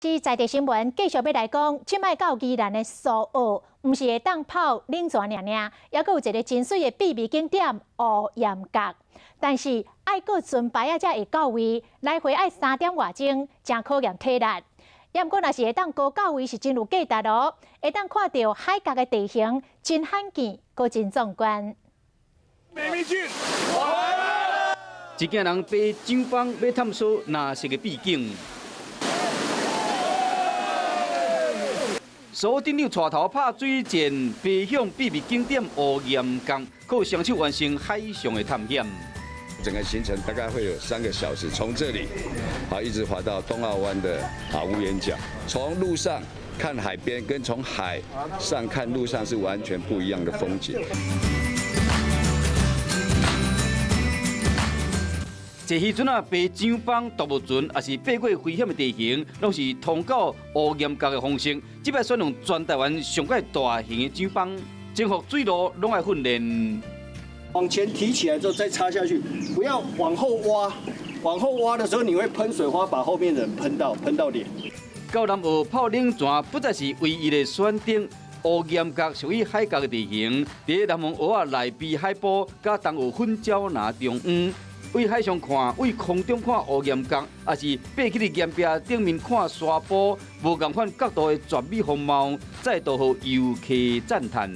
是在地新闻继续要来讲，即摆到宜兰的苏澳，毋是会当泡冷泉尔，还佫有一个真水的秘密景点乌岩角。但是爱佫船牌才会到位，来回爱3点外钟，真考验体力。也毋过，若是会当高到位，是真有价值哦。会当看到海角的地形，真罕见，佫真壮观。美美俊，一家人爬上峰要探索那是个秘境。 所顶流带头拍水箭，飞向秘密景点乌岩角，靠双手完成海上的探险。整个行程大概会有3个小时，从这里一直滑到东澳湾的无岩角。从路上看海边，跟从海上看路上是完全不一样的风景。 坐渔船爬上峰、独木船，也是爬过危险的地形，拢是通过乌岩角的方式。这摆选用全台湾上界大型的上峰，征服水路拢爱训练。往前提起来之后再插下去，不要往后挖。往后挖的时候，你会喷水花，把后面的人喷到脸。到南澳泡冷泉不再是唯一的选择。 乌岩角属于海角的地形，伫南方蚵仔内壁海波，甲东澳粉礁拿中央。 为海上看，为空中看乌岩角，也是爬起伫岩壁顶面看沙坡，无共款角度的绝美风貌，再度互游客赞叹。